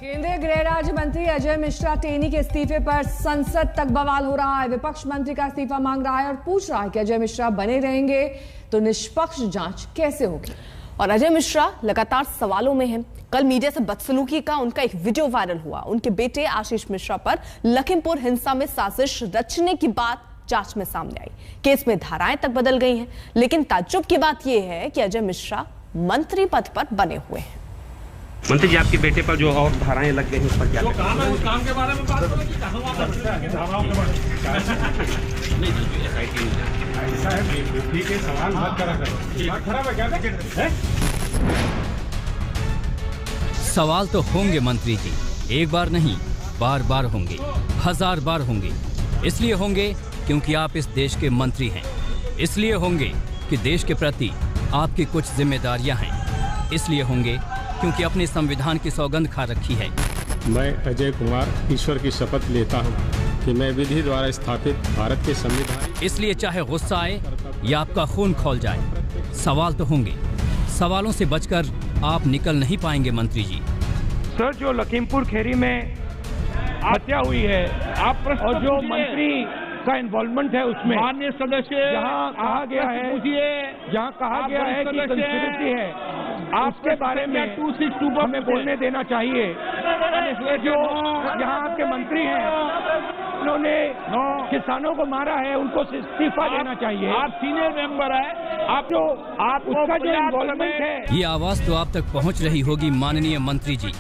केंद्रीय गृह राज्य मंत्री अजय मिश्रा टेनी के इस्तीफे पर संसद तक बवाल हो रहा है। विपक्ष मंत्री का इस्तीफा मांग रहा है और पूछ रहा है कि अजय मिश्रा बने रहेंगे तो निष्पक्ष जांच कैसे होगी। और अजय मिश्रा लगातार सवालों में हैं। कल मीडिया से बदसलूकी का उनका एक वीडियो वायरल हुआ। उनके बेटे आशीष मिश्रा पर लखीमपुर हिंसा में साजिश रचने की बात जांच में सामने आई। केस में धाराएं तक बदल गई हैं, लेकिन ताज्जुब की बात यह है कि अजय मिश्रा मंत्री पद पर बने हुए हैं। मंत्री जी, आपके बेटे पर जो और धाराएं लग गई हैं उस पर क्या काम है, उस काम के बारे में बात करें कि धाराओं के बारे में ऐसा है। ठीक है, सवाल मत करा करो। दिमाग खराब है क्या? सवाल तो होंगे मंत्री जी, एक बार नहीं बार बार होंगे, 1000 बार होंगे। इसलिए होंगे क्योंकि आप इस देश के मंत्री हैं। इसलिए होंगे कि देश के प्रति आपकी कुछ जिम्मेदारियां हैं। इसलिए होंगे क्योंकि अपने संविधान की सौगंध खा रखी है। मैं अजय कुमार ईश्वर की शपथ लेता हूं कि मैं विधि द्वारा स्थापित भारत के संविधान। इसलिए चाहे गुस्सा आए या आपका खून खौल जाए, सवाल तो होंगे। सवालों से बचकर आप निकल नहीं पाएंगे मंत्री जी। सर, जो लखीमपुर खीरी में हत्या हुई है आप और जो मंत्री का इन्वॉल्वमेंट है उसमें माननीय सदस्य जहाँ कहा गया है कि कंस्पिरेसी है, आपके बारे में 262 हमें बोलने देना चाहिए। जो यहाँ आपके मंत्री हैं उन्होंने किसानों को मारा है, उनको इस्तीफा देना चाहिए। आप सीनियर मेंबर है, आप उसका जो इन्वॉल्वमेंट है। ये आवाज तो आप तक पहुँच रही होगी माननीय मंत्री जी।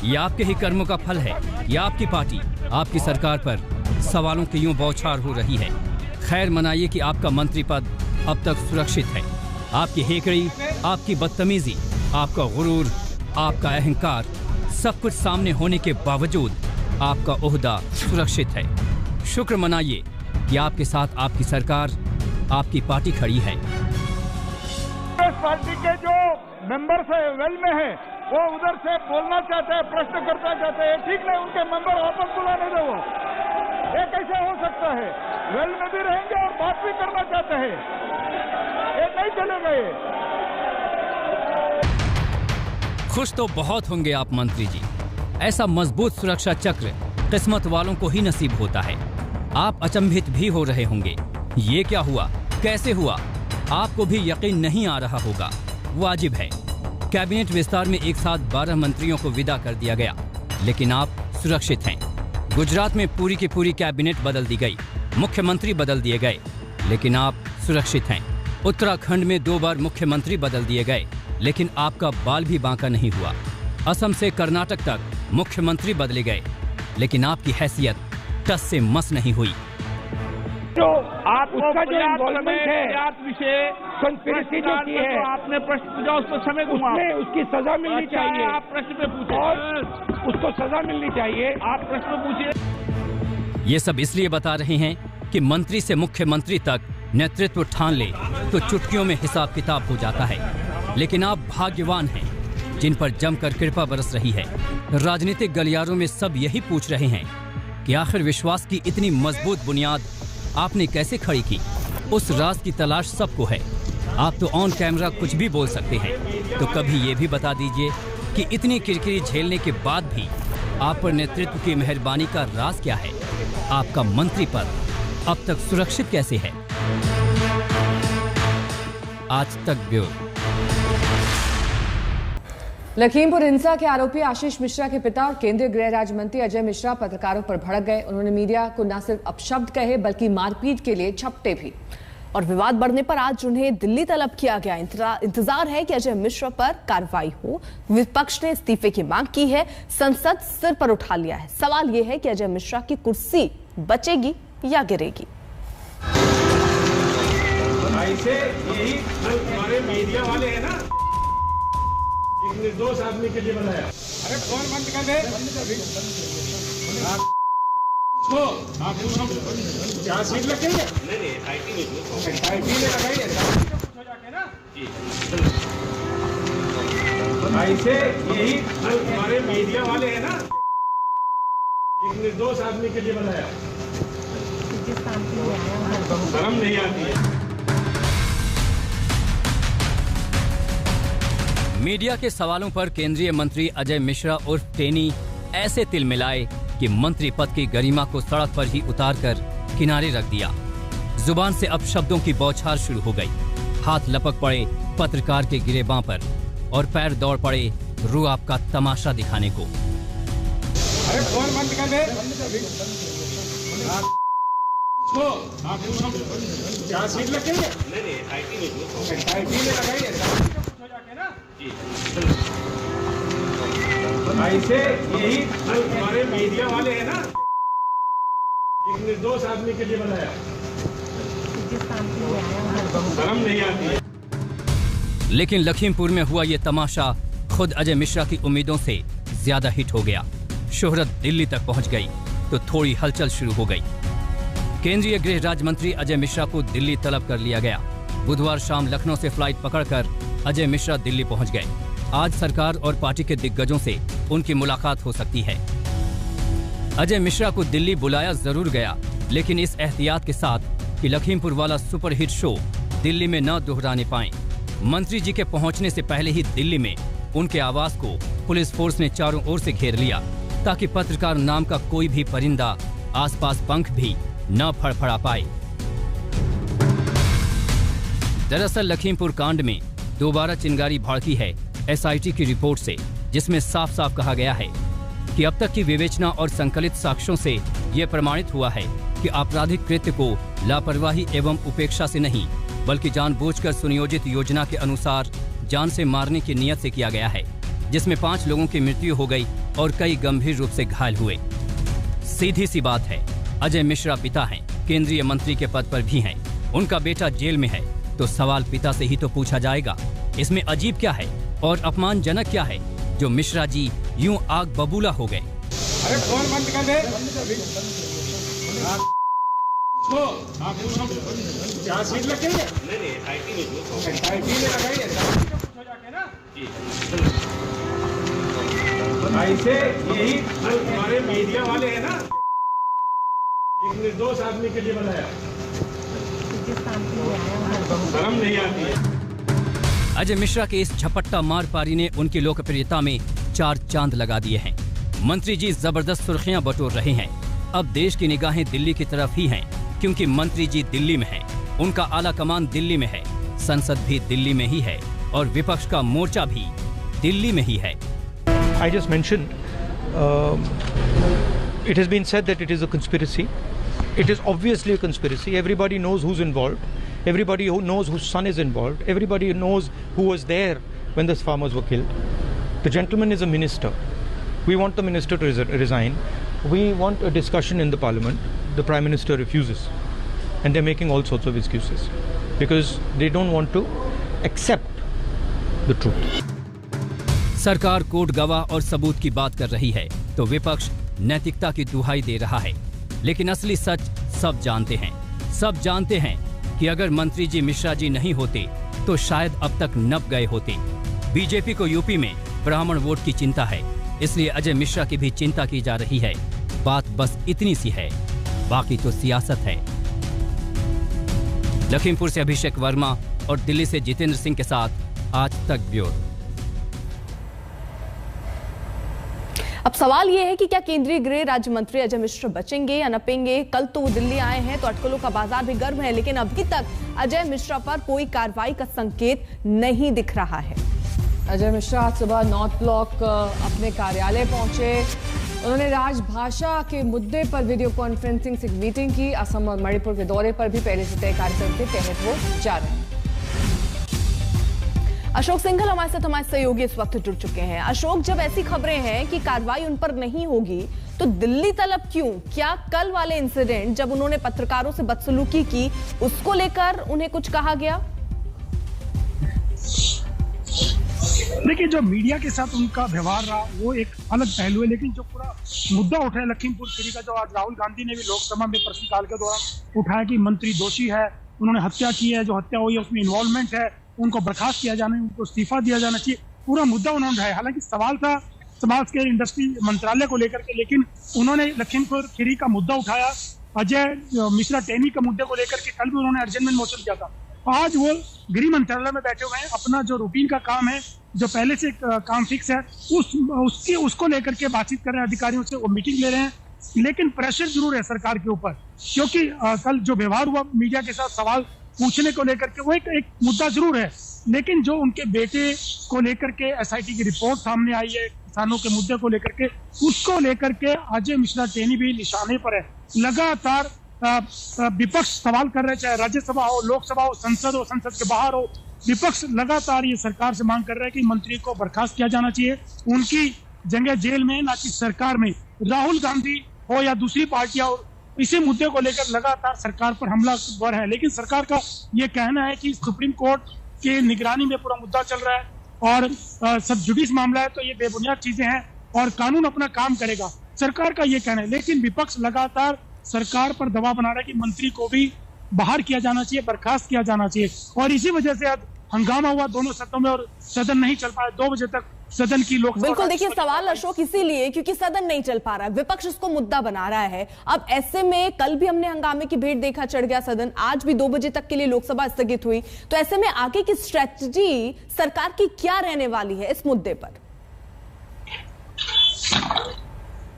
ये आपके ही कर्मों का फल है या आपकी पार्टी, आपकी सरकार पर सवालों की यूं बौछार हो रही है। खैर मनाइए कि आपका मंत्री पद अब तक सुरक्षित है। आपकी हेकड़ी, आपकी बदतमीजी, आपका गुरूर, आपका अहंकार, सब कुछ सामने होने के बावजूद आपका ओहदा सुरक्षित है। शुक्र मनाइए कि आपके साथ आपकी सरकार, आपकी पार्टी खड़ी है। पार्टी के जो मेंबर्स है वेल में है, वो उधर से बोलना चाहते हैं, प्रश्न करना चाहते हैं। ठीक नहीं, उनके मेंबर वापस बुलाने दो। ये कैसे हो सकता है? वेल में भी रहेंगे और बात भी करना चाहते हैं, ये नहीं चलेगा। ये खुश तो बहुत होंगे आप मंत्री जी। ऐसा मजबूत सुरक्षा चक्र किस्मत वालों को ही नसीब होता है। आप अचंभित भी हो रहे होंगे, ये क्या हुआ, कैसे हुआ? आपको भी यकीन नहीं आ रहा होगा। वाजिब है, कैबिनेट विस्तार में एक साथ 12 मंत्रियों को विदा कर दिया गया, लेकिन आप सुरक्षित हैं। गुजरात में पूरी की पूरी कैबिनेट बदल दी गई, मुख्यमंत्री बदल दिए गए, लेकिन आप सुरक्षित हैं। उत्तराखंड में 2 बार मुख्यमंत्री बदल दिए गए, लेकिन आपका बाल भी बांका नहीं हुआ। असम से कर्नाटक तक मुख्यमंत्री बदले गए, लेकिन आपकी हैसियत टस से मस नहीं हुई। जो आप उसका जो इन्वॉल्वमेंट है, विषय कंस्पिरेसी जो की है, आपने प्रश्न पूछा, उस पर समय उसमें उसकी सजा मिलनी चाहिए। आप प्रश्न पे पूछे और उसको सजा मिलनी चाहिए। आप प्रश्न पूछिए। ये सब इसलिए बता रहे हैं कि मंत्री से मुख्यमंत्री तक नेतृत्व ठान ले तो चुटकियों में हिसाब किताब हो जाता है। लेकिन आप भाग्यवान हैं जिन पर जमकर कृपा बरस रही है। राजनीतिक गलियारों में सब यही पूछ रहे हैं कि आखिर विश्वास की इतनी मजबूत बुनियाद आपने कैसे खड़ी की। उस राज की तलाश सबको है। आप तो ऑन कैमरा कुछ भी बोल सकते हैं, तो कभी ये भी बता दीजिए कि इतनी किरकिरी झेलने के बाद भी आप पर नेतृत्व की मेहरबानी का राज क्या है? आपका मंत्री पद अब तक सुरक्षित कैसे है? आज तक ब्यूरो। लखीमपुर हिंसा के आरोपी आशीष मिश्रा के पिता और केंद्रीय गृह राज्य मंत्री अजय मिश्रा पत्रकारों पर भड़क गए। उन्होंने मीडिया को न सिर्फ अपशब्द कहे बल्कि मारपीट के लिए झपटे भी। और विवाद बढ़ने पर आज उन्हें दिल्ली तलब किया गया। इंतजार है कि अजय मिश्रा पर कार्रवाई हो। विपक्ष ने इस्तीफे की मांग की है, संसद सिर पर उठा लिया है। सवाल यह है कि अजय मिश्रा की कुर्सी बचेगी या गिरेगी। ऐसे यही हमारे मीडिया वाले हैं ना, एक निर्दोष आदमी के लिए बनाया। अरे कौन बंद कर दे? आप क्या सीट लगेंगे? नहीं, आईटी में लगाइए ना। ऐसे यही हमारे मीडिया वाले हैं ना, एक निर्दोष आदमी के लिए बनाया। शर्म नहीं आती है। मीडिया के सवालों पर केंद्रीय मंत्री अजय मिश्रा उर्फ टेनी ऐसे तिल मिलाए कि मंत्री पद की गरिमा को सड़क पर ही उतारकर किनारे रख दिया। जुबान से अब शब्दों की बौछार शुरू हो गई। हाथ लपक पड़े पत्रकार के गिरेबां पर और पैर दौड़ पड़े रुआब का तमाशा दिखाने को। अरे फोन बंद कर दे। क्या सीट लगेंगे? नहीं, आईटी में लगाइए हो जाके ना जी। ऐसे यही हमारे मीडिया वाले हैं ना, एक निर्दोष आदमी के लिए बनाया, शर्म नहीं आती है। लेकिन लखीमपुर में हुआ ये तमाशा खुद अजय मिश्रा की उम्मीदों से ज्यादा हिट हो गया। शोहरत दिल्ली तक पहुंच गई तो थोड़ी हलचल शुरू हो गई। केंद्रीय गृह राज्य मंत्री अजय मिश्रा को दिल्ली तलब कर लिया गया। बुधवार शाम लखनऊ से फ्लाइट पकड़कर अजय मिश्रा दिल्ली पहुंच गए। आज सरकार और पार्टी के दिग्गजों से उनकी मुलाकात हो सकती है। अजय मिश्रा को दिल्ली बुलाया जरूर गया, लेकिन इस एहतियात के साथ कि लखीमपुर वाला सुपरहिट शो दिल्ली में न दोहराने पाए। मंत्री जी के पहुंचने से पहले ही दिल्ली में उनके आवास को पुलिस फोर्स ने चारों ओर से घेर लिया, ताकि पत्रकार नाम का कोई भी परिंदा आसपास पंख भी न फड़फड़ा पाए। दरअसल लखीमपुर कांड में दोबारा चिंगारी भड़की है एसआईटी की रिपोर्ट से, जिसमें साफ साफ कहा गया है कि अब तक की विवेचना और संकलित साक्ष्यों से यह प्रमाणित हुआ है कि आपराधिक कृत्य को लापरवाही एवं उपेक्षा से नहीं, बल्कि जानबूझकर सुनियोजित योजना के अनुसार जान से मारने की नियत से किया गया है, जिसमें 5 लोगों की मृत्यु हो गई और कई गंभीर रूप से घायल हुए। सीधी सी बात है, अजय मिश्रा पिता हैं, केंद्रीय मंत्री के पद पर भी हैं, उनका बेटा जेल में है, तो सवाल पिता से ही तो पूछा जाएगा। इसमें अजीब क्या है और अपमानजनक क्या है जो मिश्रा जी यूं आग बबूला हो गए? अरे फोन बंद कर दे। क्या सीट लगेंगे? नहीं, आईटी में लगाइए हो जाके ना जी। ऐसे यही हमारे मीडिया वाले हैं ना, एक निर्दोष आदमी के लिए बनाया, शर्म नहीं आती है। अजय मिश्रा के इस झपट्टा मार पारी ने उनकी लोकप्रियता में 4 चांद लगा दिए हैं। मंत्री जी जबरदस्त सुर्खियां बटोर रहे हैं। अब देश की निगाहें दिल्ली की तरफ ही हैं, क्योंकि मंत्री जी दिल्ली में हैं, उनका आला कमान दिल्ली में है, संसद भी दिल्ली में ही है और विपक्ष का मोर्चा भी दिल्ली में ही है। I just mentioned, it has been said that it is a conspiracy. It is obviously a conspiracy. Everybody knows who's involved. Everybody who knows whose son is involved. Everybody knows who was there when those farmers were killed. The gentleman is a minister. We want the minister to resign. We want a discussion in the parliament. The prime minister refuses. And they're making all sorts of excuses. Because they don't want to accept the truth. सरकार court गवाह और सबूत की बात कर रही है तो विपक्ष नैतिकता की दुहाई दे रहा है, लेकिन असली सच सब जानते हैं। सब जानते हैं कि अगर मंत्री जी मिश्रा जी नहीं होते तो शायद अब तक नप गए होते। बीजेपी को यूपी में ब्राह्मण वोट की चिंता है, इसलिए अजय मिश्रा की भी चिंता की जा रही है। बात बस इतनी सी है, बाकी तो सियासत है। लखीमपुर से अभिषेक वर्मा और दिल्ली से जितेंद्र सिंह के साथ आज तक ब्यूरो। अब सवाल ये है कि क्या केंद्रीय गृह राज्य मंत्री अजय मिश्रा बचेंगे या नपेंगे? कल तो वो दिल्ली आए हैं तो अटकलों का बाजार भी गर्म है, लेकिन अभी तक अजय मिश्रा पर कोई कार्रवाई का संकेत नहीं दिख रहा है। अजय मिश्रा आज सुबह नॉर्थ ब्लॉक अपने कार्यालय पहुंचे। उन्होंने राजभाषा के मुद्दे पर वीडियो कॉन्फ्रेंसिंग से मीटिंग की। असम और मणिपुर के दौरे पर भी पहले से तय कार्यक्रम के तहत वो जा रहे हैं। अशोक सिंघल हमारे साथ हमारे सहयोगी इस वक्त जुड़ चुके हैं। अशोक, जब ऐसी खबरें हैं कि कार्रवाई उन पर नहीं होगी तो दिल्ली तलब क्यों? क्या कल वाले इंसिडेंट जब उन्होंने पत्रकारों से बदसलूकी की उसको लेकर उन्हें कुछ कहा गया? देखिए, जो मीडिया के साथ उनका व्यवहार रहा वो एक अलग पहलू है, लेकिन जो पूरा मुद्दा उठा है लखीमपुर खीरी का, जो आज राहुल गांधी ने भी लोकसभा में प्रश्नकाल के दौरान उठाया कि मंत्री दोषी है, उन्होंने हत्या की है, जो हत्या हुई है उसमें इन्वॉल्वमेंट है, उनको बर्खास्त किया जाना, उनको इस्तीफा दिया जाना चाहिए, पूरा मुद्दा उन्होंने उठाया। हालांकि सवाल था समाज के इंडस्ट्री मंत्रालय को लेकर के, लेकिन उन्होंने लखीमपुर खीरी का मुद्दा उठाया, अजय मिश्रा टेनी के मुद्दे को लेकर के कल भी उन्होंने अर्जेंटमेंट मोशन किया था। आज वो गृह मंत्रालय में बैठे हुए हैं, अपना जो रूटीन का काम है जो पहले से काम फिक्स है उसको लेकर के बातचीत कर रहे हैं अधिकारियों से, वो मीटिंग ले रहे हैं। लेकिन प्रेशर जरूर है सरकार के ऊपर, क्योंकि कल जो व्यवहार हुआ मीडिया के साथ सवाल पूछने को लेकर के वो एक मुद्दा जरूर है। लेकिन जो उनके बेटे को लेकर के एसआईटी की रिपोर्ट सामने आई है किसानों के मुद्दे को लेकर के, उसको लेकर के अजय मिश्रा टेनी भी निशाने पर है। लगातार विपक्ष सवाल कर रहे, चाहे राज्यसभा हो, लोकसभा हो, संसद के बाहर हो, विपक्ष लगातार ये सरकार से मांग कर रहा है कि मंत्री को बर्खास्त किया जाना चाहिए, उनकी जगह जेल में, ना कि सरकार में। राहुल गांधी हो या दूसरी पार्टियां हो, इसी मुद्दे को लेकर लगातार सरकार पर हमलावर है। लेकिन सरकार का ये कहना है कि सुप्रीम कोर्ट की निगरानी में पूरा मुद्दा चल रहा है और सब जुडिस मामला है, तो ये बेबुनियाद चीजें हैं और कानून अपना काम करेगा, सरकार का ये कहना है। लेकिन विपक्ष लगातार सरकार पर दबाव बना रहा है कि मंत्री को भी बाहर किया जाना चाहिए, बर्खास्त किया जाना चाहिए। और इसी वजह से आज हंगामा हुआ दोनों सदनों में और सदन नहीं चल पाया। 2 बजे तक सदन की लोकसभा। बिल्कुल, देखिए सवाल अशोक इसीलिए क्योंकि सदन नहीं चल पा रहा है, विपक्ष इसको मुद्दा बना रहा है। अब ऐसे में कल भी हमने हंगामे की भेंट देखा, चढ़ गया सदन, आज भी 2 बजे तक के लिए लोकसभा स्थगित हुई। तो ऐसे में आगे की स्ट्रेटजी सरकार की क्या रहने वाली है इस मुद्दे पर?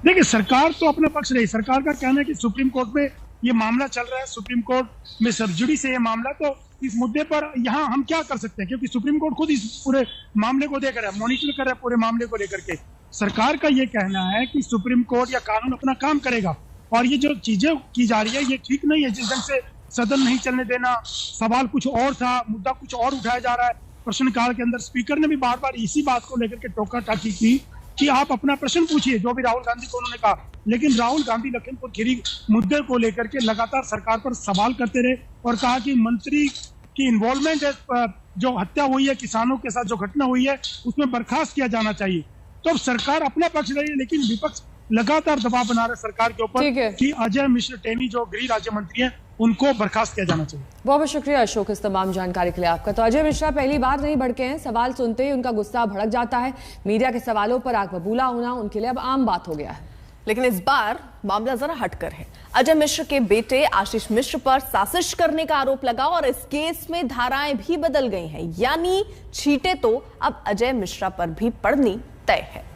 देखिए, सरकार तो अपना पक्ष रही। सरकार का कहना है कि सुप्रीम कोर्ट में ये मामला चल रहा है, सुप्रीम कोर्ट में सबजुडी से ये मामला, तो इस मुद्दे पर यहाँ हम क्या कर सकते हैं, क्योंकि सुप्रीम कोर्ट खुद इस पूरे मामले को देख रहा है, मॉनिटर कर रहा है पूरे मामले को लेकर के। सरकार का ये कहना है कि सुप्रीम कोर्ट या कानून अपना काम करेगा और ये जो चीजें की जा रही है ये ठीक नहीं है। जिस ढंग से सदन नहीं चलने देना, सवाल कुछ और था, मुद्दा कुछ और उठाया जा रहा है। प्रश्नकाल के अंदर स्पीकर ने भी बार बार इसी बात को लेकर के टोका टाकी की कि आप अपना प्रश्न पूछिए, जो भी राहुल गांधी को उन्होंने कहा। लेकिन राहुल गांधी लखीमपुर खीरी मुद्दे को लेकर के लगातार सरकार पर सवाल करते रहे और कहा कि मंत्री की इन्वॉल्वमेंट है, जो हत्या हुई है, किसानों के साथ जो घटना हुई है, उसमें बर्खास्त किया जाना चाहिए। तो अब सरकार अपना पक्ष रही है, लेकिन विपक्ष लगातार दबाव बना रहा है सरकार के ऊपर कि अजय मिश्र टेनी जो गृह राज्य मंत्री हैं उनको बर्खास्त किया जाना चाहिए। बहुत बहुत शुक्रिया अशोक इस तमाम जानकारी के लिए आपका। तो अजय मिश्रा पहली बार नहीं भड़के हैं, सवाल सुनते ही उनका गुस्सा भड़क जाता है। मीडिया के सवालों पर आग बबूला होना उनके लिए अब आम बात हो गया है। लेकिन इस बार मामला जरा हटकर है। अजय मिश्र के बेटे आशीष मिश्र पर साजिश करने का आरोप लगा और इस केस में धाराएं भी बदल गई हैं, यानी छींटे तो अब अजय मिश्रा पर भी पड़नी तय है।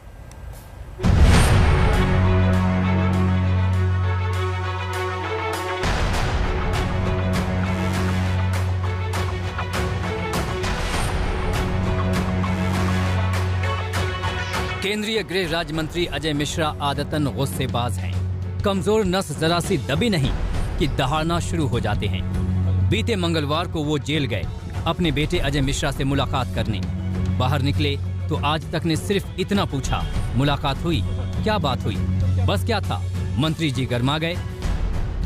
केंद्रीय गृह राज्य मंत्री अजय मिश्रा आदतन गुस्सेबाज हैं। कमजोर नस जरा सी दबी नहीं कि दहाड़ना शुरू हो जाते हैं। बीते मंगलवार को वो जेल गए अपने बेटे अजय मिश्रा से मुलाकात करने। बाहर निकले तो आज तक ने सिर्फ इतना पूछा, मुलाकात हुई, क्या बात हुई, बस क्या था। मंत्री जी गरमा गए।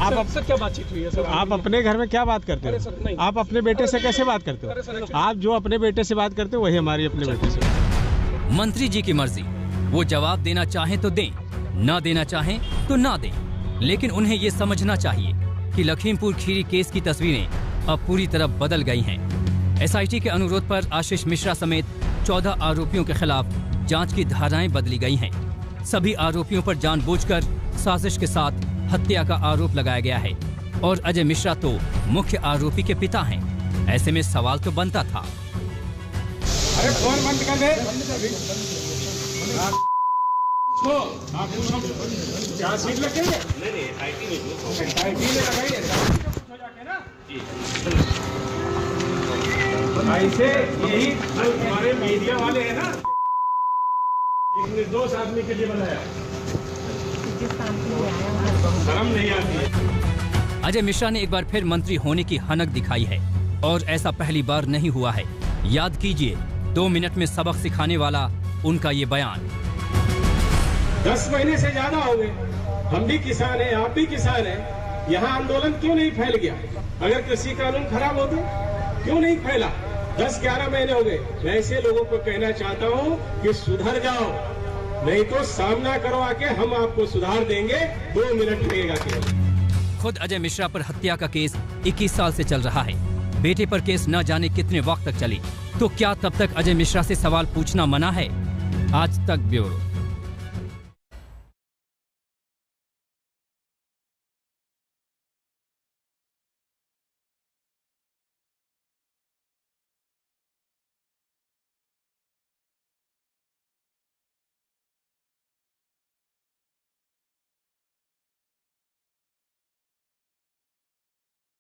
आप अब क्या बातचीत हुई है सर? आप अपने घर में क्या बात करते हो? आप अपने बेटे से कैसे बात करते हो? आप जो अपने बेटे से बात करते हो वही हमारी अपने बेटे से। मंत्री जी की मर्जी, वो जवाब देना चाहें तो दें, ना देना चाहें तो ना दें। लेकिन उन्हें ये समझना चाहिए कि लखीमपुर खीरी केस की तस्वीरें अब पूरी तरह बदल गई हैं। एसआईटी के अनुरोध पर आशीष मिश्रा समेत 14 आरोपियों के खिलाफ जांच की धाराएं बदली गई हैं। सभी आरोपियों पर जानबूझकर साजिश के साथ हत्या का आरोप लगाया गया है और अजय मिश्रा तो मुख्य आरोपी के पिता हैं। ऐसे में सवाल तो बनता था, अरे फोन बंद कर दे। क्या सीट लगेंगे? नहीं, SIT में लगाइए ना। ऐसे यही हमारे मीडिया वाले हैं ना, एक निर्दोष आदमी के लिए बनाया, शर्म नहीं आती है। अजय मिश्रा ने एक बार फिर मंत्री होने की हनक दिखाई है और ऐसा पहली बार नहीं हुआ है। याद कीजिए 2 मिनट में सबक सिखाने वाला उनका ये बयान। 10 महीने से ज्यादा हो गए, हम भी किसान हैं, आप भी किसान हैं, यहाँ आंदोलन क्यों नहीं फैल गया? अगर कृषि कानून खराब होते क्यों नहीं फैला? 10-11 महीने हो गए। मैं ऐसे लोगों को कहना चाहता हूँ कि सुधर जाओ, नहीं तो सामना करो आके, हम आपको सुधार देंगे। 2 मिनट लगेगा केवल। खुद अजय मिश्रा पर हत्या का केस 21 साल से चल रहा है। बेटे पर केस न जाने कितने वक्त तक चली। तो क्या तब तक अजय मिश्रा से सवाल पूछना मना है? आज तक ब्यूरो।